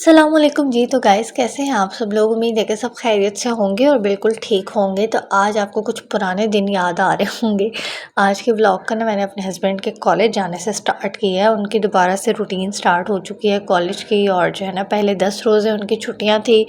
अस्सलामुअलैकुम जी। तो गाइस कैसे हैं आप सब लोग। उम्मीद है कि सब खैरियत से होंगे और बिल्कुल ठीक होंगे। तो आज आपको कुछ पुराने दिन याद आ रहे होंगे। आज के व्लॉग का ना मैंने अपने हस्बैंड के कॉलेज जाने से स्टार्ट किया है। उनकी दोबारा से रूटीन स्टार्ट हो चुकी है कॉलेज की। और जो है ना पहले 10 रोज़े उनकी छुट्टियां थी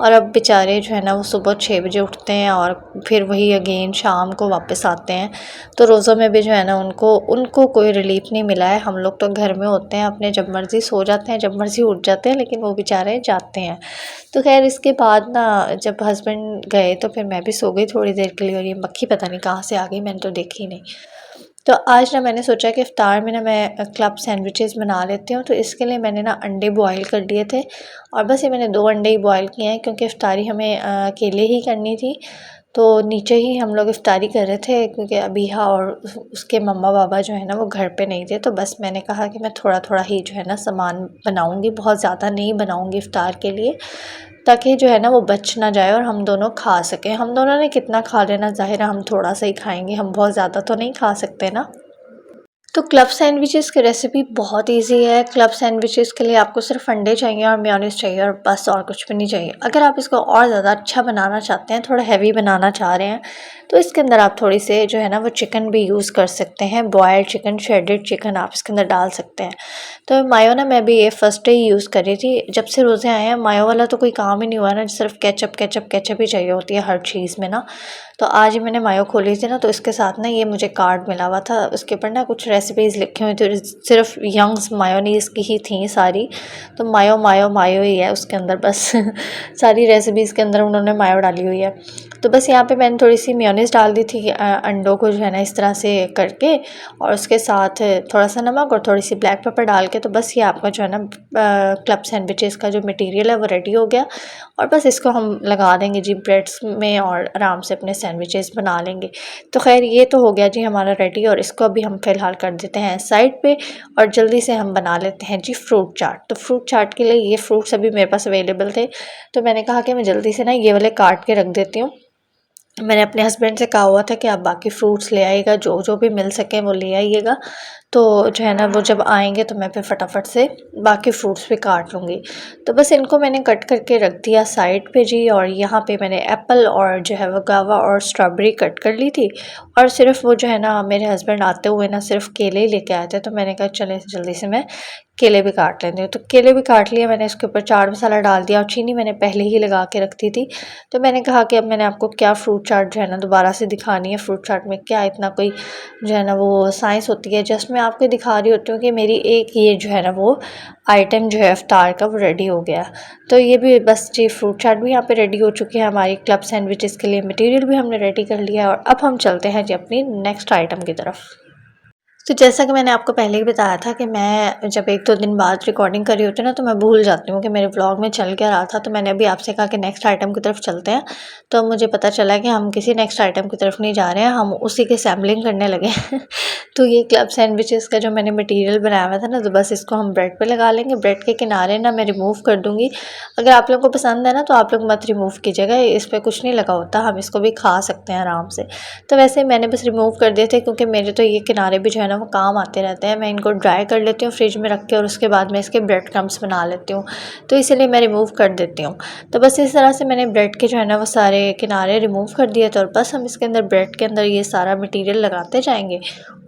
और अब बेचारे जो है ना वो सुबह 6 बजे उठते हैं और फिर वही अगेन शाम को वापस आते हैं। तो रोज़ों में भी जो है ना उनको उनको कोई रिलीफ नहीं मिला है। हम लोग तो घर में होते हैं अपने, जब मर्ज़ी सो जाते हैं, जब मर्ज़ी उठ जाते हैं, लेकिन वो बेचारे जाते हैं। तो खैर इसके बाद ना जब हस्बैंड गए तो फिर मैं भी सो गई थोड़ी देर के लिए और ये मक्खी पता नहीं कहाँ से आ गई, मैंने तो देखी ही नहीं। तो आज ना मैंने सोचा कि इफ्तार में ना मैं क्लब सैंडविचेस बना लेती हूँ। तो इसके लिए मैंने ना अंडे बॉईल कर दिए थे और बस ये मैंने 2 अंडे ही बॉईल किए हैं क्योंकि इफ्तारी हमें अकेले ही करनी थी। तो नीचे ही हम लोग इफ्तारी कर रहे थे क्योंकि अबीहा और उसके मम्मा पापा जो है ना वो घर पे नहीं थे। तो बस मैंने कहा कि मैं थोड़ा थोड़ा ही जो है ना सामान बनाऊंगी, बहुत ज़्यादा नहीं बनाऊंगी इफ्तार के लिए, ताकि जो है ना वो बच ना जाए और हम दोनों खा सकें। हम दोनों ने कितना खा लेना, ज़ाहिर है हम थोड़ा सा ही खाएंगे, हम बहुत ज़्यादा तो नहीं खा सकते ना। तो क्लब सैंडविचेस की रेसिपी बहुत इजी है। क्लब सैंडविचेस के लिए आपको सिर्फ अंडे चाहिए और मेयोनीज़ चाहिए और बस, और कुछ भी नहीं चाहिए। अगर आप इसको और ज़्यादा अच्छा बनाना चाहते हैं, थोड़ा हैवी बनाना चाह रहे हैं, तो इसके अंदर आप थोड़ी से जो है ना वो चिकन भी यूज़ कर सकते हैं। बॉयल्ड चिकन, श्रेडेड चिकन आप इसके अंदर डाल सकते हैं। तो मायो ना मैं भी ये फर्स्ट डे ही यूज़ कर रही थी। जब से रोज़े आए हैं मायो वाला तो कोई काम ही नहीं हुआ ना, सिर्फ केचप केचप केचप ही चाहिए होती है हर चीज़ में ना। तो आज ही मैंने मायो खोली थी ना, तो इसके साथ ना ये मुझे कार्ड मिला हुआ था, उसके ऊपर ना कुछ रेसिपीज़ लिखी हुई थी, सिर्फ यंग्स मायोनीज़ की ही थी सारी। तो मायो मायो मायो ही है उसके अंदर बस सारी रेसिपीज़ के अंदर उन्होंने मायो डाली हुई है। तो बस यहाँ पे मैंने थोड़ी सी मेयोनीज़ डाल दी थी अंडों को जो है ना इस तरह से करके, और उसके साथ थोड़ा सा नमक और थोड़ी सी ब्लैक पेपर डाल के। तो बस ये आपका जो है ना क्लब सैंडविचेस का जो मटेरियल है वो रेडी हो गया। और बस इसको हम लगा देंगे जी ब्रेड्स में और आराम से अपने सैंडविचेस बना लेंगे। तो खैर ये तो हो गया जी हमारा रेडी, और इसको अभी हम फ़िलहाल कर देते हैं साइड पे और जल्दी से हम बना लेते हैं जी फ्रूट चाट। तो फ्रूट चाट के लिए ये फ्रूट्स अभी मेरे पास अवेलेबल थे, तो मैंने कहा कि मैं जल्दी से ना ये वाले काट के रख देती हूँ। मैंने अपने हस्बैंड से कहा हुआ था कि आप बाकी फ्रूट्स ले आइएगा, जो जो भी मिल सके वो ले आइएगा। तो जो है ना वो जब आएंगे तो मैं फिर फटाफट से बाकी फ्रूट्स भी काट लूँगी। तो बस इनको मैंने कट करके रख दिया साइड पे जी। और यहाँ पे मैंने एप्पल और जो है वो गावा और स्ट्रॉबेरी कट कर ली थी। और सिर्फ वो जो है ना मेरे हस्बैंड आते हुए ना सिर्फ केले ही लेके आए थे, तो मैंने कहा चले जल्दी से मैं केले भी काट लेती हूँ। तो केले भी काट लिए मैंने, इसके ऊपर चाट मसाला डाल दिया और चीनी मैंने पहले ही लगा के रख दी थी। तो मैंने कहा कि अब मैंने आपको क्या फ्रूट चाट जो है ना दोबारा से दिखानी है। फ्रूट चाट में क्या इतना कोई जो है ना वो साइंस होती है, जस्ट मैं आपको दिखा रही होती हूँ कि मेरी एक ये जो है ना वो आइटम जो है इफ्तार का वो रेडी हो गया। तो ये भी बस जी फ्रूट चाट भी यहाँ पे रेडी हो चुकी है हमारी। क्लब सैंडविचेस के लिए मटेरियल भी हमने रेडी कर लिया है और अब हम चलते हैं जी अपनी नेक्स्ट आइटम की तरफ। तो जैसा कि मैंने आपको पहले ही बताया था कि मैं जब 1-2 दिन बाद रिकॉर्डिंग कर रही होती हूँ ना, तो मैं भूल जाती हूँ कि मेरे व्लॉग में चल क्या रहा था। तो मैंने अभी आपसे कहा कि नेक्स्ट आइटम की तरफ चलते हैं, तो मुझे पता चला कि हम किसी नेक्स्ट आइटम की तरफ नहीं जा रहे हैं, हम उसी की सैम्पलिंग करने लगे हैं। तो ये क्लब सैंडविचेस का जो मैंने मटीरियल बनाया हुआ था ना, तो बस इसको हम ब्रेड पर लगा लेंगे। ब्रेड के किनारे ना मैं रिमूव कर दूँगी। अगर आप लोगों को पसंद है ना तो आप लोग मत रिमूव कीजिएगा, इस पर कुछ नहीं लगा होता, हम इसको भी खा सकते हैं आराम से। तो वैसे मैंने बस रिमूव कर दिए थे क्योंकि मेरे तो ये किनारे भी जो है ना वो काम आते रहते हैं। मैं इनको ड्राई कर लेती हूँ फ्रिज में रख के और उसके बाद मैं इसके ब्रेड क्रम्स बना लेती हूँ, तो इसलिए मैं रिमूव कर देती हूँ। तो बस इस तरह से मैंने ब्रेड के जो है ना वो सारे किनारे रिमूव कर दिए थे और बस हम इसके अंदर ब्रेड के अंदर ये सारा मटीरियल लगाते जाएंगे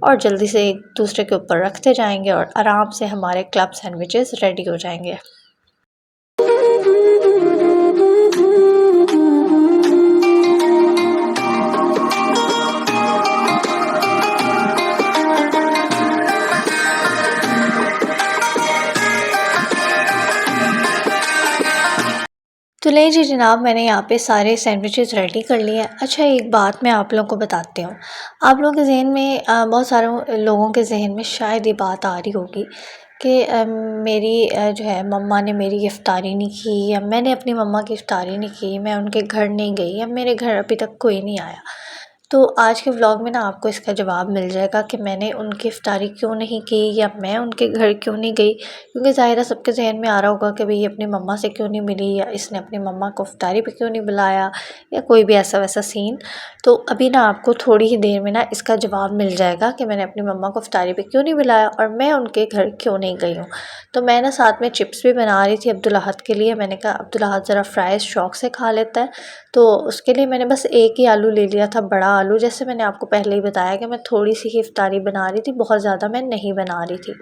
और जल्दी से एक दूसरे के ऊपर रखते जाएंगे और आराम से हमारे क्लब सैंडविचेस रेडी हो जाएंगे। तो ले जी जनाब, मैंने यहाँ पे सारे सैंडविचेस रेडी कर लिए हैं। अच्छा एक बात मैं आप लोगों को बताती हूँ। आप लोगों के जहन में बहुत सारे लोगों के जहन में शायद ये बात आ रही होगी कि मेरी जो है मम्मा ने मेरी इफ्तारी नहीं की, या मैंने अपनी मम्मा की इफ्तारी नहीं की, मैं उनके घर नहीं गई, या मेरे घर अभी तक कोई नहीं आया। तो आज के व्लॉग में ना आपको इसका जवाब मिल जाएगा कि मैंने उनकी इफ्तारी क्यों नहीं की या मैं उनके घर क्यों नहीं गई, क्योंकि ज़ाहिर है सबके जहन में आ रहा होगा कि भाई अपनी मम्मा से क्यों नहीं मिली या इसने अपनी मम्मा को इफ्तारी पे क्यों नहीं बुलाया या कोई भी ऐसा वैसा सीन। तो अभी ना आपको थोड़ी ही देर में ना इसका जवाब मिल जाएगा कि मैंने अपनी मम्मा को इफ्तारी पे क्यों नहीं बुलाया और मैं उनके घर क्यों नहीं गई हूँ। तो मैं ना साथ में चिप्स भी बना रही थी अब्दुल अहद के लिए। मैंने कहा अब्दुल अहद ज़रा फ्राइज़ शौक़ से खा लेता है, तो उसके लिए मैंने बस एक ही आलू ले लिया था, बड़ा आलू। जैसे मैंने आपको पहले ही बताया कि मैं थोड़ी सी ही इफ्तारी बना रही थी, बहुत ज़्यादा मैं नहीं बना रही थी।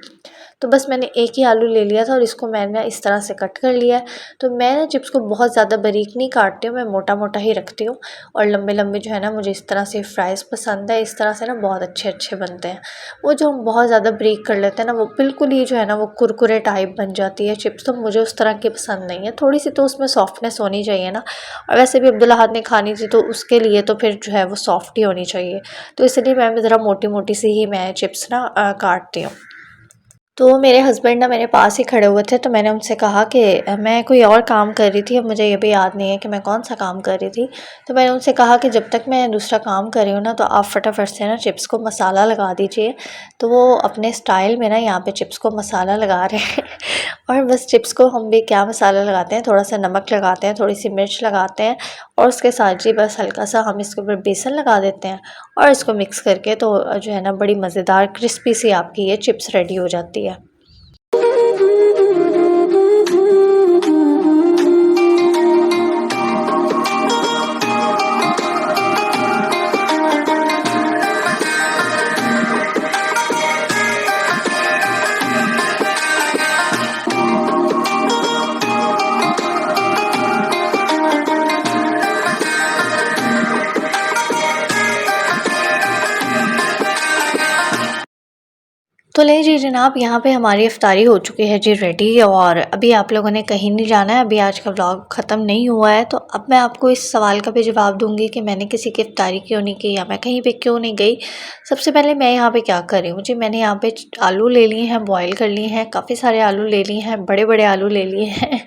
तो बस मैंने एक ही आलू ले लिया था और इसको मैंने इस तरह से कट कर लिया है। तो मैं ना चिप्स को बहुत ज़्यादा बारीक नहीं काटती हूँ, मैं मोटा मोटा ही रखती हूँ और लंबे लंबे जो है ना मुझे इस तरह से फ्राइज़ पसंद है। इस तरह से ना बहुत अच्छे अच्छे बनते हैं। वो जो हम बहुत ज़्यादा बारीक कर लेते हैं ना, वो बिल्कुल ही जो है ना वो कुरकुरे टाइप बन जाती है चिप्स। तो मुझे उस तरह की पसंद नहीं है, थोड़ी सी तो उसमें सॉफ्टनेस होनी चाहिए ना। और वैसे भी अब्दुल अहद ने खानी थी तो उसके लिए तो फिर जो है वो सॉफ्ट ही होनी चाहिए। तो इसलिए मैं भी ज़रा मोटी मोटी सी ही मैं चिप्स ना काटती हूँ। तो मेरे हस्बैंड ना मेरे पास ही खड़े हुए थे, तो मैंने उनसे कहा कि मैं कोई और काम कर रही थी, अब मुझे ये भी याद नहीं है कि मैं कौन सा काम कर रही थी। तो मैंने उनसे कहा कि जब तक मैं दूसरा काम कर रही हूँ ना, तो आप फटाफट से ना चिप्स को मसाला लगा दीजिए। तो वो अपने स्टाइल में ना यहाँ पे चिप्स को मसाला लगा रहे हैं और बस चिप्स को हम भी क्या मसाला लगाते हैं, थोड़ा सा नमक लगाते हैं, थोड़ी सी मिर्च लगाते हैं और उसके साथ जी बस हल्का सा हम इसके ऊपर बेसन लगा देते हैं और इसको मिक्स करके तो जो है ना बड़ी मज़ेदार क्रिस्पी सी आपकी ये चिप्स रेडी हो जाती है। तो ले जी जनाब, यहाँ पे हमारी इफ्तारी हो चुकी है जी रेडी और अभी आप लोगों ने कहीं नहीं जाना है। अभी आज का व्लॉग ख़त्म नहीं हुआ है, तो अब मैं आपको इस सवाल का भी जवाब दूंगी कि मैंने किसी की इफ्तारी क्यों नहीं की या मैं कहीं पे क्यों नहीं गई। सबसे पहले मैं यहाँ पे क्या कर रही हूँ जी, मैंने यहाँ पे आलू ले लिए हैं, बॉयल कर लिए हैं, काफ़ी सारे आलू ले लिए हैं, बड़े बड़े आलू ले लिए हैं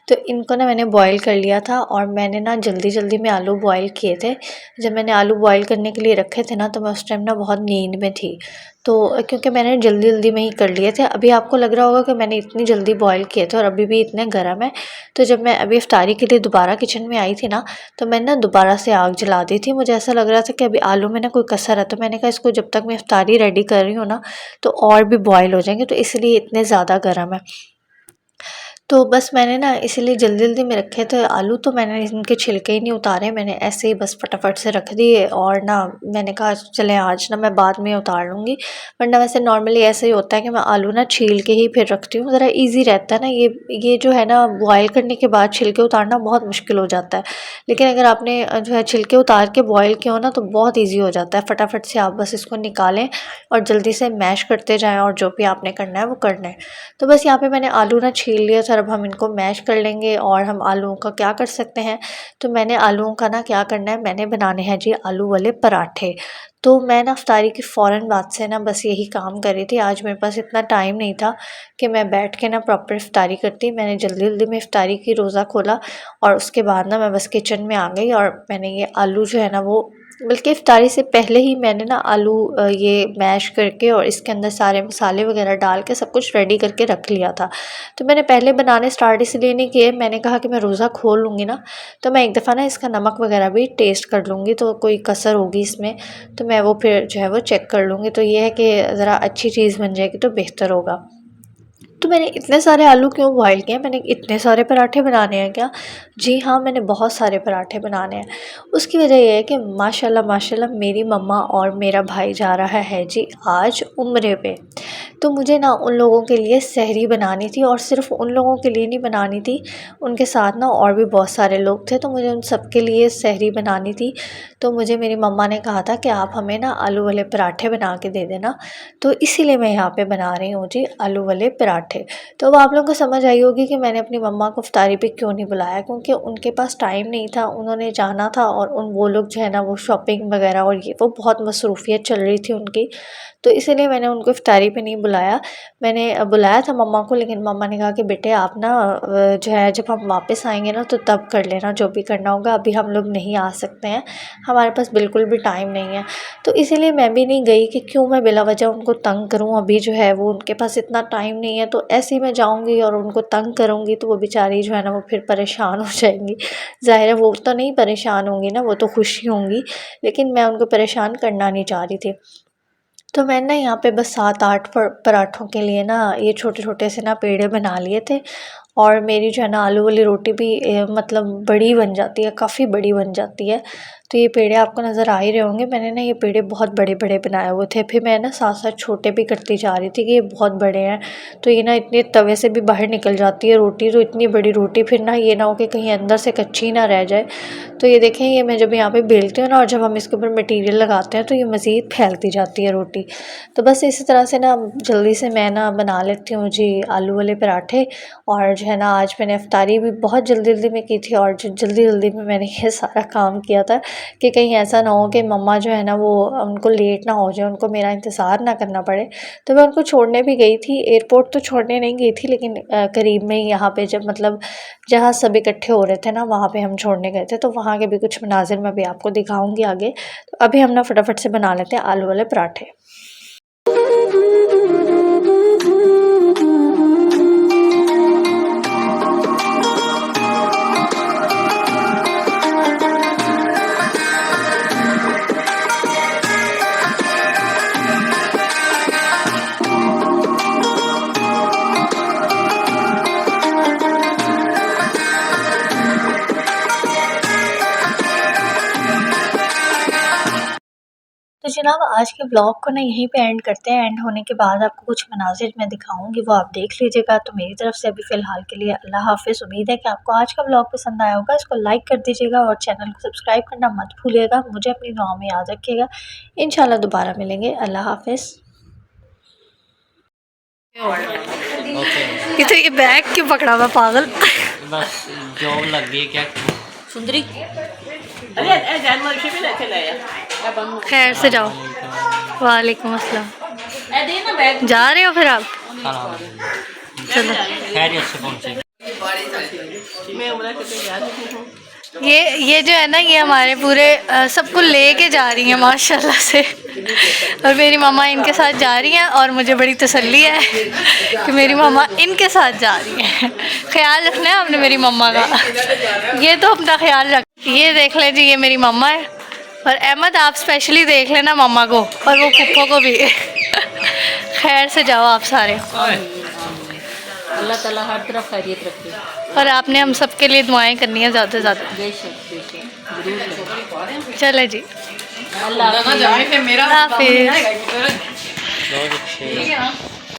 तो इनको ना मैंने बॉयल कर लिया था और मैंने ना जल्दी जल्दी में आलू बॉयल किए थे। जब मैंने आलू बॉयल करने के लिए रखे थे ना, तो मैं उस टाइम ना बहुत नींद में थी, तो क्योंकि मैंने जल्दी जल्दी में ही कर लिए थे। अभी आपको लग रहा होगा कि मैंने इतनी जल्दी बॉयल किए थे और अभी भी इतने गर्म है। तो जब मैं अभी इफ्तारी के लिए दोबारा किचन में आई थी ना, तो मैंने ना दोबारा से आग जला दी थी। मुझे ऐसा लग रहा था कि अभी आलू में ना कोई कसर है, तो मैंने कहा इसको जब तक मैं इफ्तारी रेडी कर रही हूँ ना, तो और भी बॉयल हो जाएंगे, तो इसलिए इतने ज़्यादा गर्म है। तो बस मैंने ना इसीलिए जल्दी-जल्दी में रखे थे आलू, तो मैंने इनके छिलके ही नहीं उतारे, मैंने ऐसे ही बस फटाफट से रख दिए और ना मैंने कहा चलें आज ना मैं बाद में उतार लूँगी। वरना वैसे नॉर्मली ऐसे ही होता है कि मैं आलू ना छील के ही फिर रखती हूँ, ज़रा ईज़ी रहता है ना ये जो है ना बॉयल करने के बाद छिलके उतारना बहुत मुश्किल हो जाता है। लेकिन अगर आपने जो है छिलके उतार के बॉयल किया हो ना, तो बहुत ईज़ी हो जाता है, फटाफट से आप बस इसको निकालें और जल्दी से मैश करते जाएँ और जो भी आपने करना है वो कर लें। तो बस यहाँ पे मैंने आलू ना छील लिया था, अब हम इनको मैश कर लेंगे। और हम आलूओं का क्या कर सकते हैं, तो मैंने आलूओं का ना क्या करना है, मैंने बनाने हैं जी आलू वाले पराठे। तो मैं ना इफ्तारी की फ़ौरन बाद से ना बस यही काम कर रही थी। आज मेरे पास इतना टाइम नहीं था कि मैं बैठ के ना प्रॉपर इफ्तारी करती। मैंने जल्दी-जल्दी में इफ्तारी की, रोज़ा खोला और उसके बाद ना मैं बस किचन में आ गई और मैंने ये आलू जो है ना वो, बल्कि इफ्तारी से पहले ही मैंने ना आलू ये मैश करके और इसके अंदर सारे मसाले वगैरह डाल के सब कुछ रेडी करके रख लिया था। तो मैंने पहले बनाने स्टार्ट इसलिए नहीं किए, मैंने कहा कि मैं रोज़ा खोल लूँगी ना, तो मैं एक दफ़ा ना इसका नमक वगैरह भी टेस्ट कर लूँगी, तो कोई कसर होगी इसमें तो मैं वो फिर जो है वो चेक कर लूँगी। तो ये है कि ज़रा अच्छी चीज़ बन जाएगी तो बेहतर होगा। तो मैंने इतने सारे आलू क्यों बॉयल किए, मैंने इतने सारे पराठे बनाने हैं क्या? जी हाँ, मैंने बहुत सारे पराठे बनाने हैं। उसकी वजह ये है कि माशाल्लाह माशाल्लाह मेरी मम्मा और मेरा भाई जा रहा है जी आज उम्रे पे। तो मुझे ना उन लोगों के लिए सहरी बनानी थी और सिर्फ़ उन लोगों के लिए नहीं बनानी थी, उनके साथ ना और भी बहुत सारे लोग थे, तो मुझे उन सब के लिए सहरी बनानी थी। तो मुझे मेरी मम्मा ने कहा था कि आप हमें ना आलू वाले पराठे बना के दे देना, तो इसीलिए मैं यहाँ पे बना रही हूँ जी आलू वाले पराठे। पराठे। तो अब आप लोगों को समझ आई होगी कि मैंने अपनी मम्मा को इफ्तारी पे क्यों नहीं बुलाया, क्योंकि उनके पास टाइम नहीं था, उन्होंने जाना था और वो लोग जो है ना वो शॉपिंग वगैरह और ये वो बहुत मसरूफ़ियत चल रही थी उनकी, तो इसीलिए मैंने उनको इफ्तारी पे नहीं बुलाया। मैंने बुलाया था मम्मा को, लेकिन मम्मा ने कहा कि बेटे आप ना जो है जब हम वापस आएंगे ना तो तब कर लेना जो भी करना होगा, अभी हम लोग नहीं आ सकते हैं, हमारे पास बिल्कुल भी टाइम नहीं है। तो इसीलिए मैं भी नहीं गई कि क्यों मैं बिला वजह उनको तंग करूं, अभी जो है वो उनके पास इतना टाइम नहीं है, तो ऐसे ही मैं जाऊंगी और उनको तंग करूंगी तो वो बेचारी जो है ना वो फिर परेशान हो जाएंगी। ज़ाहिर है वो तो नहीं परेशान होंगी ना, वो तो खुशी होंगी, लेकिन मैं उनको परेशान करना नहीं चाह रही थी। तो मैंने ना यहाँ पे बस 7-8 पराठों के लिए ना ये छोटे-छोटे से ना पेड़े बना लिए थे, और मेरी जो है ना आलू वाली रोटी भी मतलब बड़ी बन जाती है, काफ़ी बड़ी बन जाती है। तो ये पेड़े आपको नज़र आ ही रहे होंगे, मैंने ना ये पेड़े बहुत बड़े-बड़े बनाए हुए थे, फिर मैं ना साथ-साथ छोटे भी करती जा रही थी कि ये बहुत बड़े हैं, तो ये ना इतने तवे से भी बाहर निकल जाती है रोटी, तो इतनी बड़ी रोटी फिर ना ये ना हो कि कहीं अंदर से कच्ची ना रह जाए। तो ये देखें, ये मैं जब यहाँ पे बेलती हूँ ना और जब हम इसके ऊपर मटीरियल लगाते हैं तो ये मज़ीद फैलती जाती है रोटी। तो बस इसी तरह से ना जल्दी से मैं ना बना लेती हूँ जी आलू वाले पराठे। और जो है ना आज मैंने इफ्तारी भी बहुत जल्दी में की थी, और जल्दी में मैंने ये सारा काम किया था कि कहीं ऐसा ना हो कि मम्मा जो है ना वो उनको लेट ना हो जाए, उनको मेरा इंतज़ार ना करना पड़े। तो मैं उनको छोड़ने भी गई थी, एयरपोर्ट तो छोड़ने नहीं गई थी, लेकिन करीब में ही यहाँ पे जब मतलब जहाँ सब इकट्ठे हो रहे थे ना वहाँ पे हम छोड़ने गए थे, तो वहाँ के भी कुछ मनाज़िर मैं भी आपको दिखाऊंगी आगे। तो अभी हम ना फटाफट से बना लेते हैं आलू वाले पराठे। तो जनाब आज के ब्लॉग को ना यहीं पे एंड करते हैं। एंड होने के बाद आपको कुछ मनाज़िर मैं दिखाऊंगी, वो आप देख लीजिएगा। तो मेरी तरफ से अभी फ़िलहाल के लिए अल्लाह हाफ़िज़। उम्मीद है कि आपको आज का ब्लॉग पसंद आया होगा। इसको लाइक कर दीजिएगा और चैनल को सब्सक्राइब करना मत भूलिएगा। मुझे अपनी दुआ में याद रखिएगा। इंशाल्लाह दोबारा मिलेंगे। अल्लाह हाफ़िज़। ये तो ये बैग क्यों पकड़ा हुआ पागल। बस जॉब लग गई क्या सुंदरी खैर से जाओ। वालेकुम अस्सलाम। जा रहे हो फिर आप? चलो खैरियत से पहुंचे। ये जो है ना ये हमारे पूरे सबको लेके जा रही हैं माशाल्लाह से। और मेरी मम्मा इनके साथ जा रही हैं और मुझे बड़ी तसल्ली है कि मेरी मम्मा इनके साथ जा रही हैं। ख्याल रखना है आपने मेरी मम्मा का, ये तो अपना ख्याल रख। ये देख लें जी, ये मेरी मम्मा है। और अहमद आप स्पेशली देख लेना मम्मा को और वो पुप्पो को भी। खैर से जाओ आप सारे। अल्लाह ताला हर तरफ खैरियत रखे। और आपने हम सब के लिए दुआएं करनी है ज़्यादा से ज़्यादा। जरूर चले जी, अल्लाह हाफिज़। बहुत अच्छे।